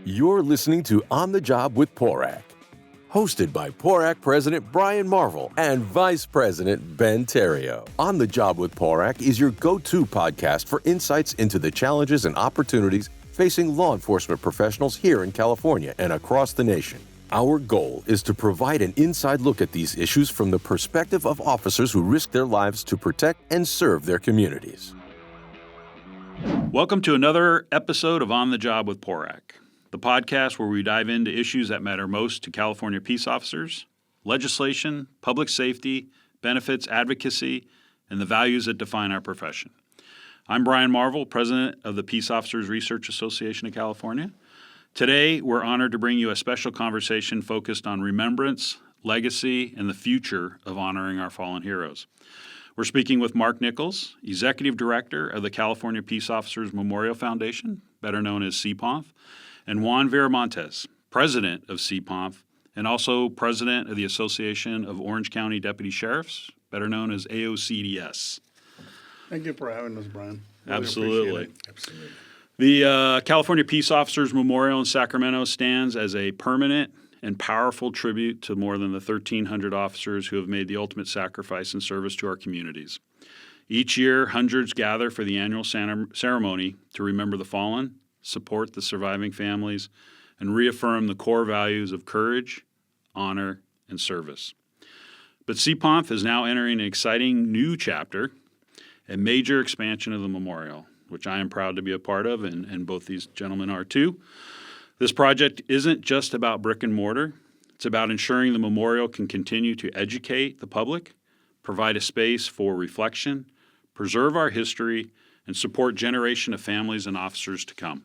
You're listening to On the Job with PORAC, hosted by PORAC President Brian Marvel and Vice President Ben Terrio. On the Job with PORAC is your go-to podcast for insights into the challenges and opportunities facing law enforcement professionals here in California and across the nation. Our goal is to provide an inside look at these issues from the perspective of officers who risk their lives to protect and serve their communities. Welcome to another episode of On the Job with PORAC, the podcast where we dive into issues that matter most to California peace officers, legislation, public safety, benefits, advocacy, and the values that define our profession. I'm Brian Marvel, president of the Peace Officers Research Association of California. Today, we're honored to bring you a special conversation focused on remembrance, legacy, and the future of honoring our fallen heroes. We're speaking with Mark Nichols, Executive Director of the California Peace Officers Memorial Foundation, better known as CPOMF, and Juan Viramontes, President of CPOMF, and also President of the Association of Orange County Deputy Sheriffs, better known as AOCDS. Thank you for having us, Brian. Really Absolutely. Absolutely. The California Peace Officers Memorial in Sacramento stands as a permanent and powerful tribute to more than the 1,300 officers who have made the ultimate sacrifice in service to our communities. Each year, hundreds gather for the annual ceremony to remember the fallen, support the surviving families, and reaffirm the core values of courage, honor, and service. But CPOMF is now entering an exciting new chapter, a major expansion of the memorial, which I am proud to be a part of, and both these gentlemen are too. This project isn't just about brick and mortar. It's about ensuring the memorial can continue to educate the public, provide a space for reflection, preserve our history, and support generation of families and officers to come.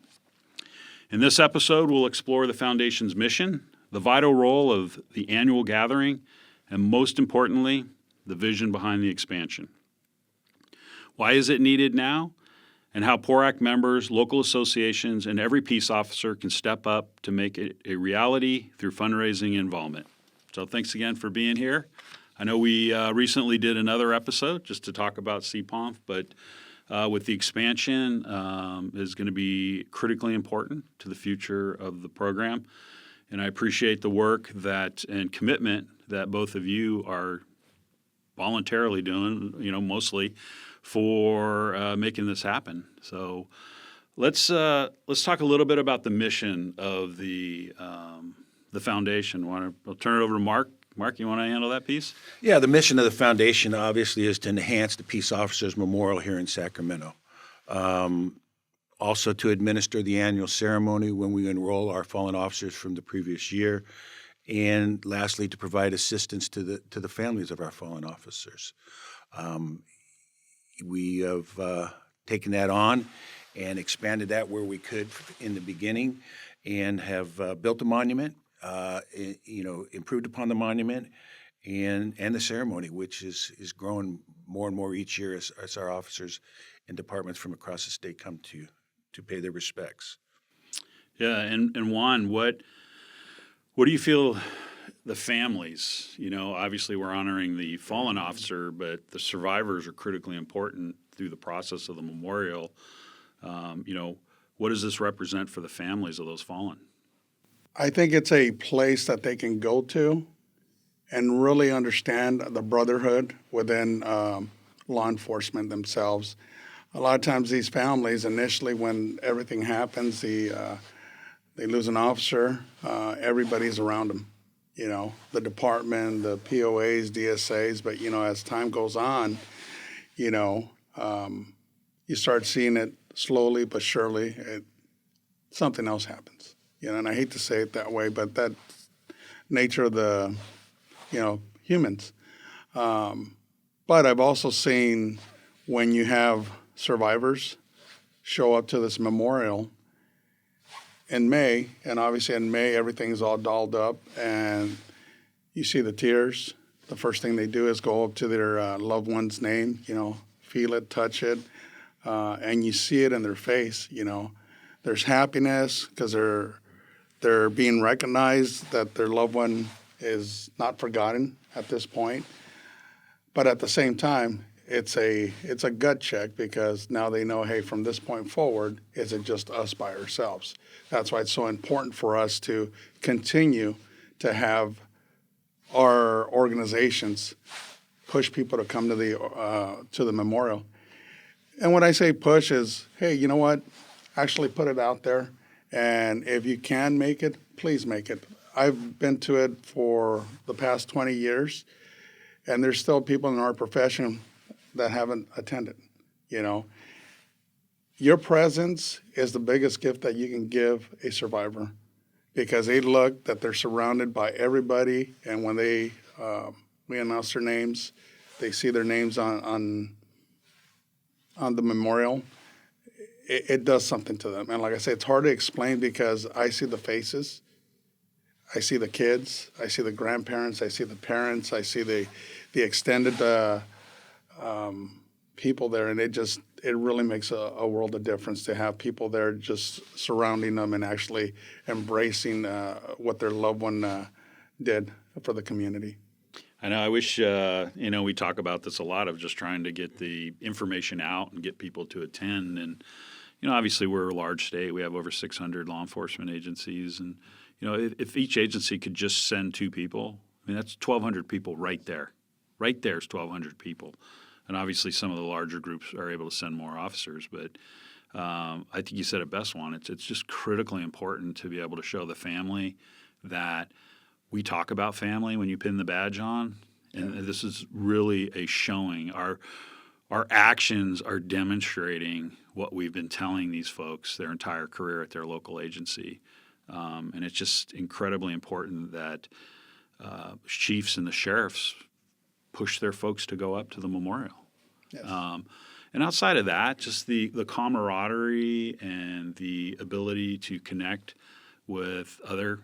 In this episode, we'll explore the Foundation's mission, the vital role of the annual gathering, and most importantly, the vision behind the expansion. Why is it needed now? And how PORAC members, local associations, and every peace officer can step up to make it a reality through fundraising and involvement. So thanks again for being here. I know we recently did another episode just to talk about CPOMF, but with the expansion is going to be critically important to the future of the program. And I appreciate the work and commitment that both of you are voluntarily doing, mostly for making this happen. So let's talk a little bit about the mission of the foundation. I'll turn it over to Mark. Mark, you want to handle that piece? Yeah, the mission of the foundation obviously is to enhance the Peace Officers Memorial here in Sacramento. Also to administer the annual ceremony when we enroll our fallen officers from the previous year. And lastly, to provide assistance to the families of our fallen officers. We have taken that on and expanded that where we could in the beginning, and have built a monument, improved upon the monument, and the ceremony, which is growing more and more each year as our officers and departments from across the state come to pay their respects. Yeah, and Juan, what do you feel the families, obviously we're honoring the fallen officer, but the survivors are critically important through the process of the memorial. What does this represent for the families of those fallen? I think it's a place that they can go to and really understand the brotherhood within law enforcement themselves. A lot of times these families, initially when everything happens, they lose an officer, everybody's around them. The department, the POAs, DSAs, but, as time goes on, you start seeing it slowly but surely, something else happens. And I hate to say it that way, but that's nature of the, humans. But I've also seen when you have survivors show up to this memorial in May, and obviously in May everything's all dolled up, and you see the tears. The first thing they do is go up to their loved one's name, feel it, touch it, and you see it in their face. There's happiness because they're being recognized that their loved one is not forgotten at this point. But at the same time, it's a gut check, because now they know, hey, from this point forward, is it just us by ourselves? That's why it's so important for us to continue to have our organizations push people to come to the memorial. And when I say push is, hey, you know what? Actually put it out there. And if you can make it, please make it. I've been to it for the past 20 years, and there's still people in our profession that haven't attended. Your presence is the biggest gift that you can give a survivor, because they look that they're surrounded by everybody, and when we announce their names, they see their names on the memorial. It does something to them. And like I say, it's hard to explain, because I see the faces, I see the kids, I see the grandparents, I see the parents, I see the extended people there, and it really makes a world of difference to have people there just surrounding them and actually embracing what their loved one did for the community. I know. I wish, we talk about this a lot, of just trying to get the information out and get people to attend. And, obviously we're a large state. We have over 600 law enforcement agencies. And, if each agency could just send 2 people, that's 1,200 people right there. Right there is 1,200 people. And obviously some of the larger groups are able to send more officers. But I think you said it best, Juan. It's just critically important to be able to show the family that we talk about family when you pin the badge on. And this is really a showing. Our actions are demonstrating what we've been telling these folks their entire career at their local agency. And it's just incredibly important that chiefs and the sheriffs push their folks to go up to the memorial. Yes. And outside of that, just the camaraderie and the ability to connect with other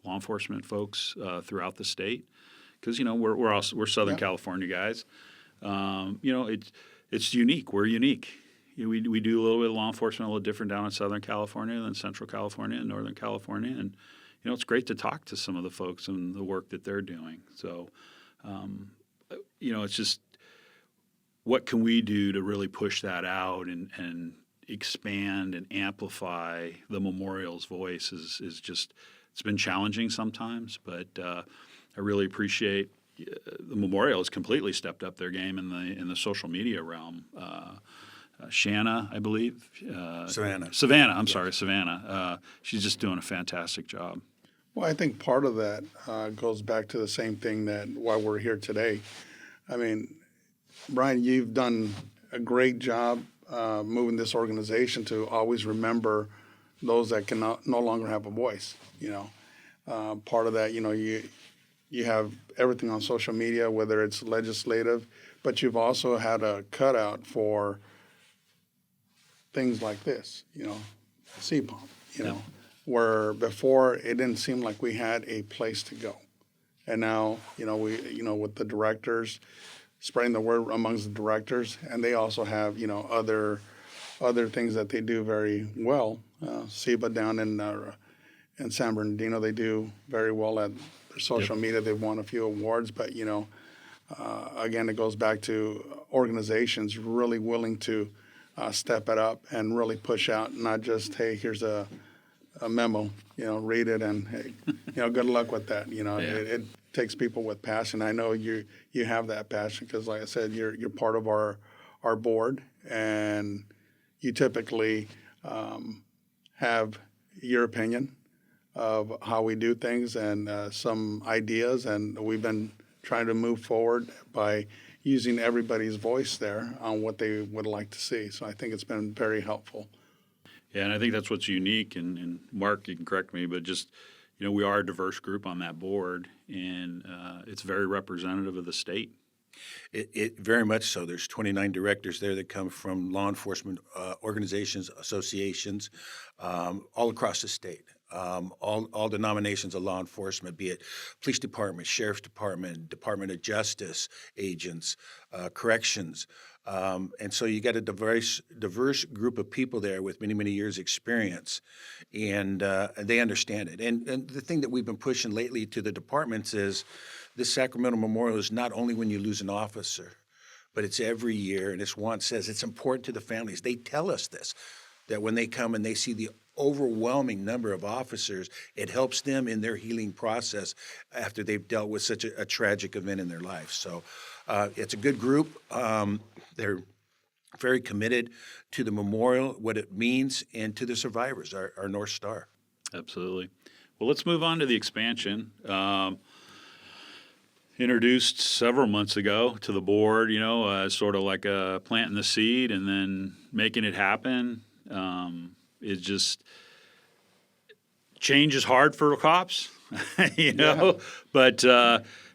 law enforcement folks throughout the state, because we're Southern California guys. It's unique. We're unique. We do a little bit of law enforcement a little different down in Southern California than Central California and Northern California, and it's great to talk to some of the folks and the work that they're doing. So, it's just, what can we do to really push that out and expand and amplify the memorial's voice is just, it's been challenging sometimes, but I really appreciate the memorial has completely stepped up their game in the social media realm. Shanna, I believe. Savannah. I'm sorry, Savannah. She's just doing a fantastic job. Well, I think part of that goes back to the same thing that why we're here today. I mean, Brian, you've done a great job moving this organization to always remember those that can no longer have a voice. Part of that, you have everything on social media, whether it's legislative, but you've also had a cutout for things like this, CPOMF, where before it didn't seem like we had a place to go. And now, with the directors, spreading the word amongst the directors, and they also have, other things that they do very well. SEBA down in San Bernardino, they do very well at their social media. They've won a few awards, but, again, it goes back to organizations really willing to step it up and really push out, not just, hey, here's a memo, read it and, hey, good luck with that. It takes people with passion. I know you have that passion because, like I said, you're part of our board, and you typically have your opinion of how we do things and some ideas, and we've been trying to move forward by using everybody's voice there on what they would like to see. So I think it's been very helpful. Yeah, and I think that's what's unique. And Mark, you can correct me, but just, we are a diverse group on that board, and it's very representative of the state. It very much so. There's 29 directors there that come from law enforcement organizations, associations, all across the state. All denominations of law enforcement, be it police department, sheriff's department, Department of Justice agents, corrections. And so you got a diverse group of people there with many, many years' experience, and they understand it. And the thing that we've been pushing lately to the departments is this Sacramento Memorial is not only when you lose an officer, but it's every year. And as Juan says, it's important to the families. They tell us this, that when they come and they see the overwhelming number of officers, it helps them in their healing process after they've dealt with such a tragic event in their life. So it's a good group. They're very committed to the memorial, what it means, and to the survivors, our North Star. Absolutely. Well, let's move on to the expansion. Introduced several months ago to the board, sort of like planting the seed and then making it happen. It's just change is hard for cops, but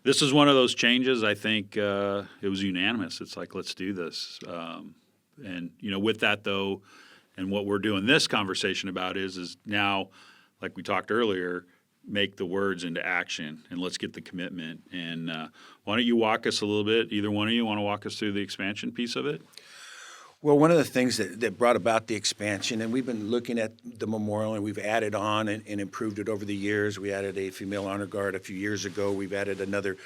this is one of those changes. I think it was unanimous. It's like, let's do this. And with that though, and what we're doing this conversation about is now, like we talked earlier, make the words into action and let's get the commitment. And why don't you walk us a little bit? Either one of you want to walk us through the expansion piece of it? Well, one of the things that brought about the expansion, and we've been looking at the memorial and we've added on and improved it over the years. We added a female honor guard a few years ago. We've added another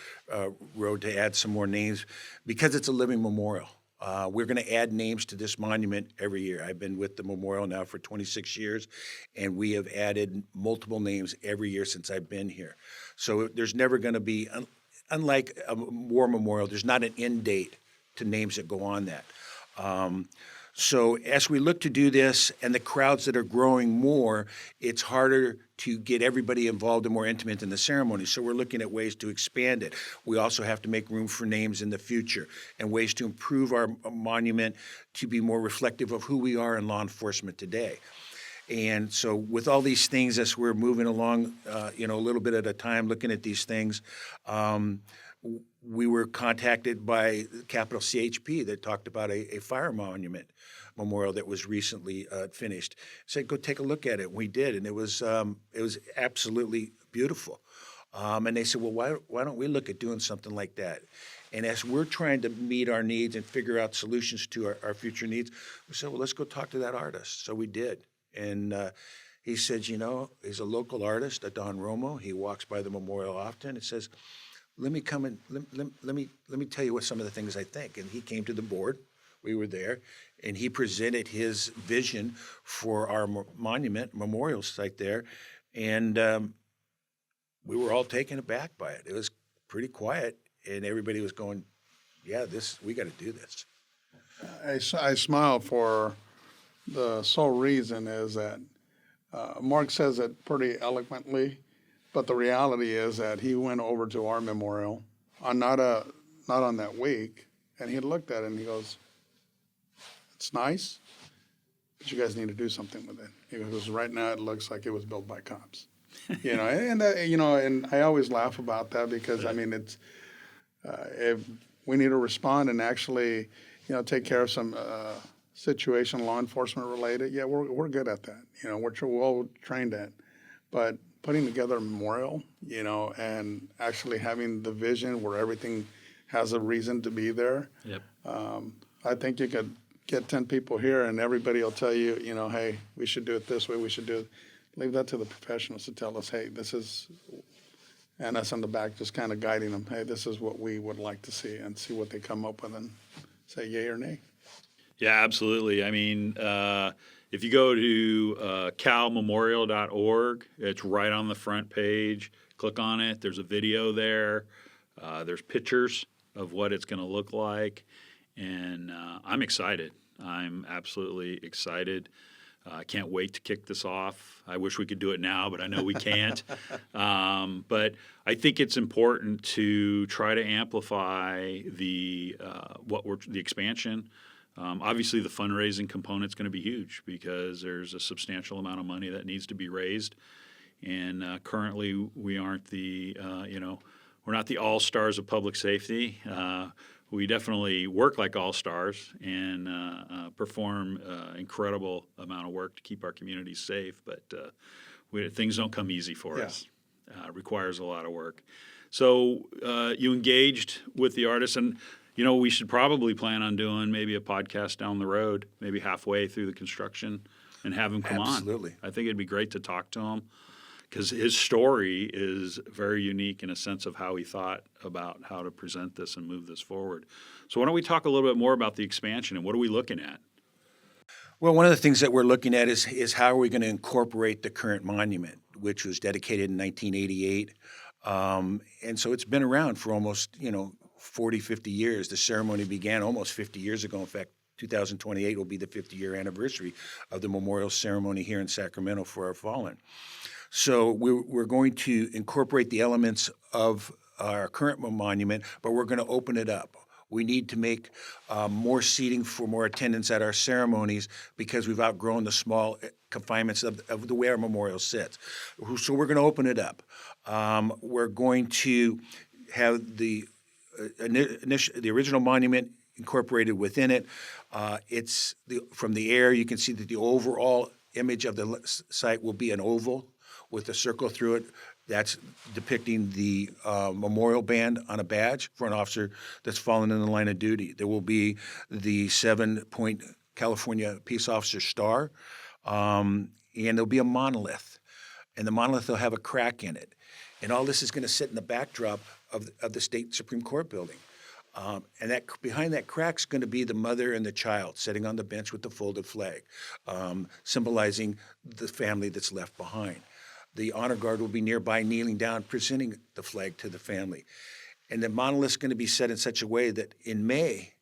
road to add some more names because it's a living memorial. We're going to add names to this monument every year. I've been with the memorial now for 26 years, and we have added multiple names every year since I've been here. So there's never going to be, unlike a war memorial, there's not an end date to names that go on that. So as we look to do this and the crowds that are growing more, it's harder to get everybody involved and more intimate in the ceremony. So we're looking at ways to expand it. We also have to make room for names in the future and ways to improve our monument to be more reflective of who we are in law enforcement today. And so with all these things, as we're moving along, a little bit at a time, looking at these things, we were contacted by Capital CHP that talked about a fire monument memorial that was recently finished. Said, go take a look at it. We did, and it was absolutely beautiful. And they said, well, why don't we look at doing something like that? And as we're trying to meet our needs and figure out solutions to our future needs, we said, well, let's go talk to that artist. So we did. And he said, he's a local artist, Don Romo. He walks by the memorial often. It says, let me come and let me tell you what some of the things I think. And he came to the board. We were there, and he presented his vision for our monument memorial site there, and we were all taken aback by it. It was pretty quiet, and everybody was going, "Yeah, we got to do this." I smile for the sole reason is that Mark says it pretty eloquently. But the reality is that he went over to our memorial on not on that week, and he looked at it and he goes, "It's nice, but you guys need to do something with it." He goes, "Right now it looks like it was built by cops," and I always laugh about that because it's if we need to respond and actually take care of some situation law enforcement related, yeah, we're good at that. We're well trained at, but putting together a memorial, and actually having the vision where everything has a reason to be there. Yep. I think you could get 10 people here and everybody will tell you, hey, we should do it this way, we should do it. Leave that to the professionals to tell us, hey, this is, and us in the back just kind of guiding them, hey, this is what we would like to see, and see what they come up with and say yay or nay. Yeah, absolutely. If you go to calmemorial.org, it's right on the front page. Click on it. There's a video there. There's pictures of what it's going to look like. And I'm excited. I'm absolutely excited. I can't wait to kick this off. I wish we could do it now, but I know we can't. But I think it's important to try to amplify the expansion. Obviously, the fundraising component is going to be huge because there's a substantial amount of money that needs to be raised, and currently we aren't we're not the all-stars of public safety. We definitely work like all-stars and perform incredible amount of work to keep our communities safe, but things don't come easy for us. It requires a lot of work. So you engaged with the artists, and we should probably plan on doing maybe a podcast down the road, maybe halfway through the construction, and have them come on. Absolutely. I think it'd be great to talk to them because his story is very unique in a sense of how he thought about how to present this and move this forward. So why don't we talk a little bit more about the expansion and what are we looking at? Well, one of the things that we're looking at is how are we going to incorporate the current monument, which was dedicated in 1988. And so it's been around for almost, 40, 50 years. The ceremony began almost 50 years ago. In fact, 2028 will be the 50-year anniversary of the memorial ceremony here in Sacramento for our fallen. So we're going to incorporate the elements of our current monument, but we're going to open it up. We need to make more seating for more attendance at our ceremonies because we've outgrown the small confinements of the way our memorial sits. So we're going to open it up. We're going to have the original monument incorporated within it. From the air, you can see that the overall image of the site will be an oval with a circle through it. That's depicting the memorial band on a badge for an officer that's fallen in the line of duty. There will be the 7-point California Peace Officer Star, and there'll be a monolith. And the monolith will have a crack in it. And all this is going to sit in the backdrop of the State Supreme Court building. And that behind that crack is going to be the mother and the child sitting on the bench with the folded flag, symbolizing the family that's left behind. The honor guard will be nearby kneeling down, presenting the flag to the family. And the monolith is going to be set in such a way that in May,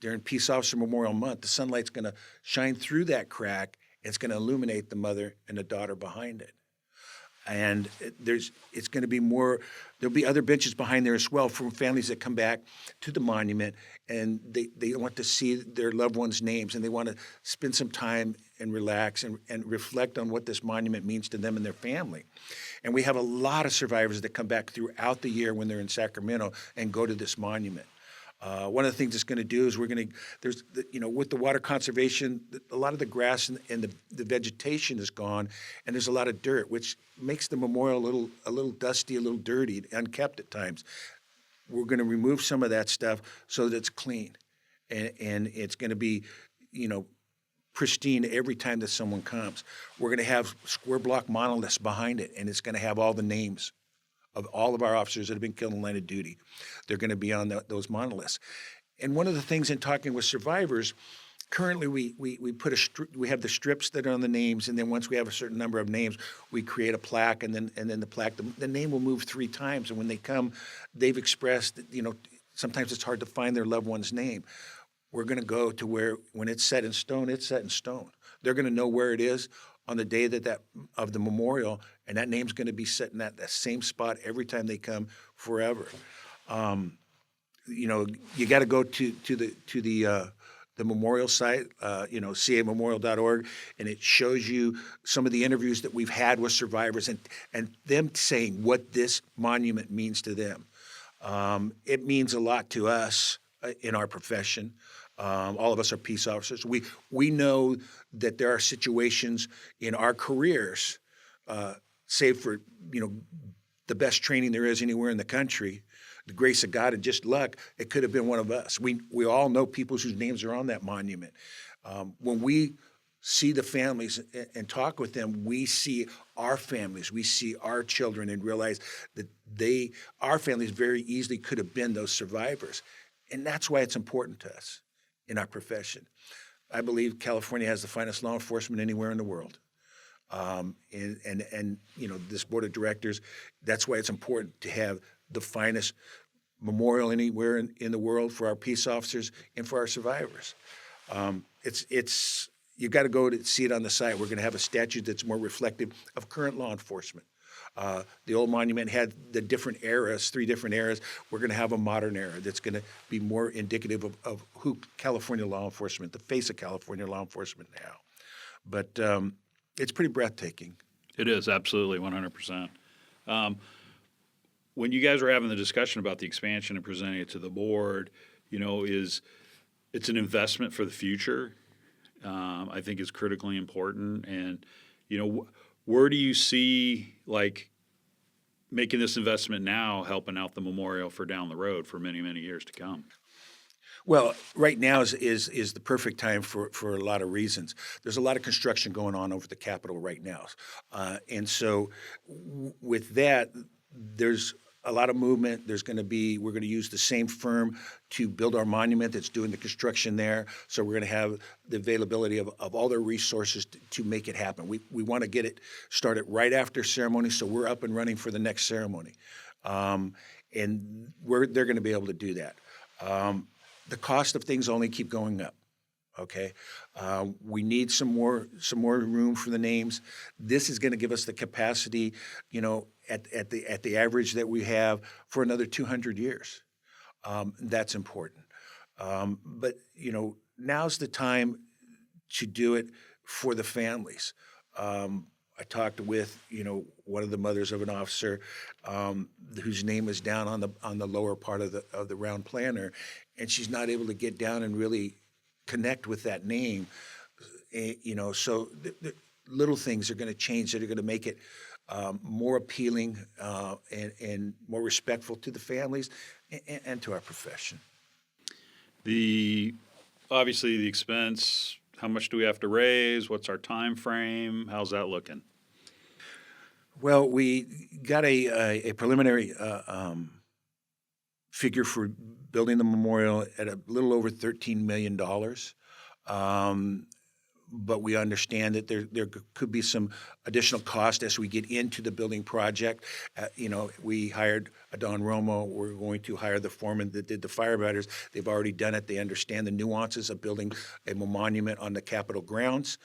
during Peace Officer Memorial Month, the sunlight's going to shine through that crack. And it's going to illuminate the mother and the daughter behind it. And it's going to be more, there'll be other benches behind there as well from families that come back to the monument and they want to see their loved ones' names and they want to spend some time and relax and reflect on what this monument means to them and their family. And we have a lot of survivors that come back throughout the year when they're in Sacramento and go to this monument. One of the things it's going to do is with the water conservation, a lot of the grass and the vegetation is gone, and there's a lot of dirt, which makes the memorial a little dusty, a little dirty, unkept at times. We're going to remove some of that stuff so that it's clean, and it's going to be, pristine every time that someone comes. We're going to have square block monoliths behind it, and it's going to have all the names of all of our officers that have been killed in line of duty. They're going to be on those monoliths. And one of the things in talking with survivors, currently we we have the strips that are on the names, and then once we have a certain number of names, we create a plaque, and then the plaque, the name will move 3 times. And when they come, they've expressed that, sometimes it's hard to find their loved one's name. We're going to go to where when it's set in stone, it's set in stone. They're going to know where it is on the day of the memorial, and that name's going to be set in that same spot every time they come forever. You got to go to the memorial site, camemorial.org, and it shows you some of the interviews that we've had with survivors and them saying what this monument means to them. It means a lot to us in our profession. All of us are peace officers. We know that there are situations in our careers, save for the best training there is anywhere in the country, the grace of God and just luck, it could have been one of us. We all know people whose names are on that monument. When we see the families and talk with them, we see our families, we see our children, and realize that our families very easily could have been those survivors. And that's why it's important to us in our profession. I believe California has the finest law enforcement anywhere in the world. And this board of directors, that's why it's important to have the finest memorial anywhere in the world for our peace officers and for our survivors. You've got to go to see it on the site. We're going to have a statue that's more reflective of current law enforcement. The old monument had the different eras, 3 different eras. We're going to have a modern era that's going to be more indicative of who California law enforcement, the face of California law enforcement now. But it's pretty breathtaking. It is, absolutely, 100%. When you guys were having the discussion about the expansion and presenting it to the board, it's an investment for the future. I think is critically important. And, where do you see, making this investment now helping out the memorial for down the road for many, many years to come? Well, right now is the perfect time for a lot of reasons. There's a lot of construction going on over the Capitol right now, and so with that, there's a lot of movement. We're going to use the same firm to build our monument that's doing the construction there. So we're going to have the availability of all their resources to make it happen. We want to get it started right after ceremony, so we're up and running for the next ceremony, and they're going to be able to do that. The cost of things only keep going up. Okay, we need some more room for the names. This is going to give us the capacity, at the average that we have for another 200 years. That's important. But now's the time to do it for the families. I talked with one of the mothers of an officer whose name is down on the lower part of the round planner, and she's not able to get down and really connect with that name. So the little things are going to change that are going to make it more appealing and more respectful to the families and to our profession. Obviously the expense. How much do we have to raise? What's our time frame? How's that looking? Well, we got a preliminary figure for building the memorial at a little over $13 million. But we understand that there could be some additional cost as we get into the building project. We hired Don Romo. We're going to hire the foreman that did the firefighters. They've already done it. They understand the nuances of building a monument on the Capitol grounds.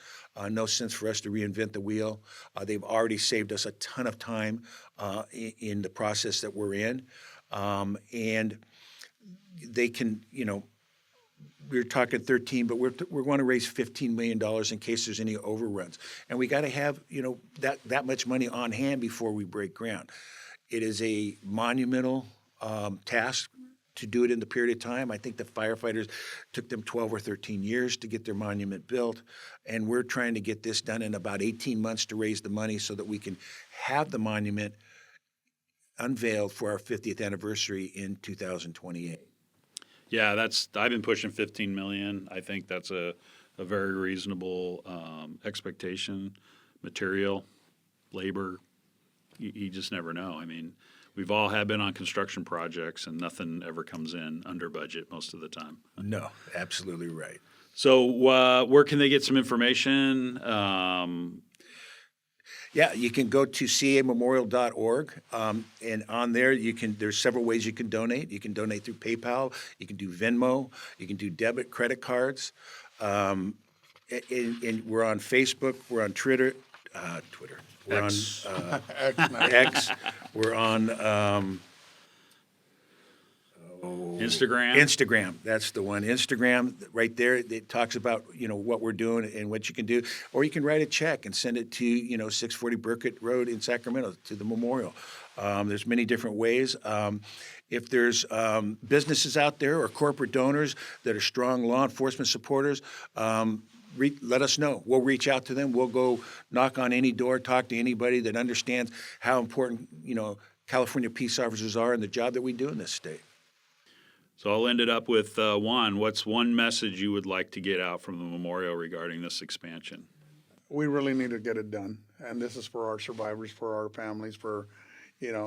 No sense for us to reinvent the wheel. They've already saved us a ton of time in the process that we're in. And they can, we're talking 13, but we're going to raise $15 million in case there's any overruns. And we got to have, that much money on hand before we break ground. It is a monumental task to do it in the period of time. I think the firefighters took them 12 or 13 years to get their monument built. And we're trying to get this done in about 18 months to raise the money so that we can have the monument unveiled for our 50th anniversary in 2028. Yeah, I've been pushing 15 million. I think that's a very reasonable expectation. Material, labor, you just never know. I mean, we've all been on construction projects and nothing ever comes in under budget most of the time. No, absolutely right. So where can they get some information? Yeah, you can go to camemorial.org, and on there there's several ways you can donate. You can donate through PayPal, you can do Venmo, you can do debit, credit cards, and we're on Facebook, we're on Twitter, we're X. on X, we're on Instagram, that's the one. Instagram, right there, it talks about what we're doing and what you can do. Or you can write a check and send it to 640 Burkett Road in Sacramento to the memorial. There's many different ways. If there's businesses out there or corporate donors that are strong law enforcement supporters, let us know. We'll reach out to them. We'll go knock on any door, talk to anybody that understands how important California peace officers are and the job that we do in this state. So I'll end it up with Juan. What's one message you would like to get out from the memorial regarding this expansion? We really need to get it done, and this is for our survivors, for our families,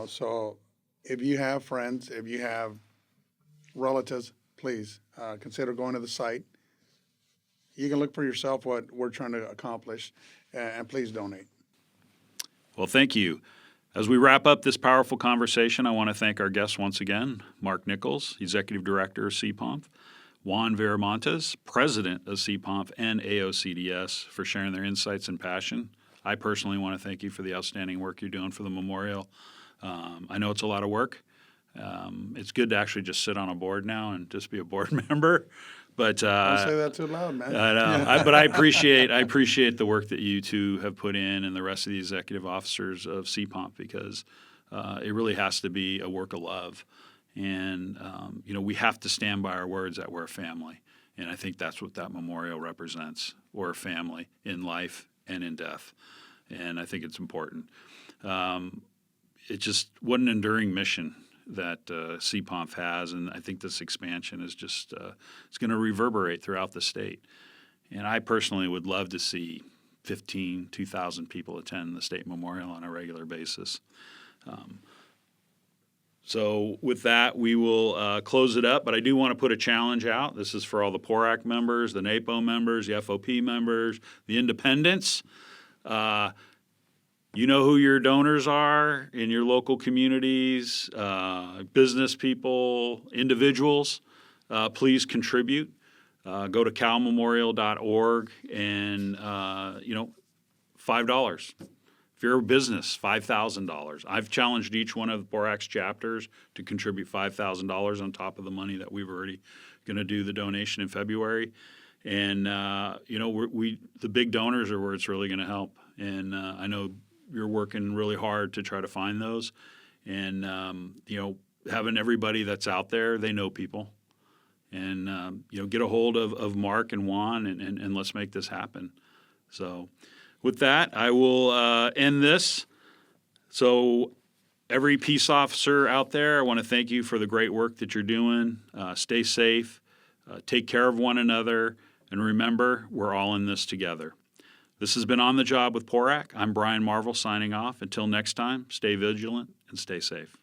so if you have friends, if you have relatives, please consider going to the site. You can look for yourself what we're trying to accomplish, and please donate. Well, thank you. As we wrap up this powerful conversation, I want to thank our guests once again, Mark Nichols, Executive Director of CPOMF, Juan Viramontes, President of CPOMF and AOCDS, for sharing their insights and passion. I personally want to thank you for the outstanding work you're doing for the memorial. I know it's a lot of work. It's good to actually just sit on a board now and just be a board member. But don't say that too loud, man. I know. But I appreciate the work that you two have put in and the rest of the executive officers of CPOMF, because it really has to be a work of love. And, we have to stand by our words that we're a family. And I think that's what that memorial represents. We're a family in life and in death. And I think it's important. What an enduring mission. that CPOMF has, and I think this expansion is just it's going to reverberate throughout the state. And I personally would love to see 2,000 people attend the State Memorial on a regular basis. So with that, we will close it up, but I do want to put a challenge out. This is for all the PORAC members, the NAPO members, the FOP members, the independents. You know who your donors are in your local communities, business people, individuals. Please contribute. Go to calmemorial.org and, $5. If you're a business, $5,000. I've challenged each one of PORAC's chapters to contribute $5,000 on top of the money that we've already going to do the donation in February. And, the big donors are where it's really going to help. And I know you're working really hard to try to find those. And, having everybody that's out there, they know people. And, get a hold of Mark and Juan and let's make this happen. So with that, I will end this. So every peace officer out there, I want to thank you for the great work that you're doing. Stay safe, take care of one another, and remember, we're all in this together. This has been On the Job with PORAC. I'm Brian Marvel signing off. Until next time, stay vigilant and stay safe.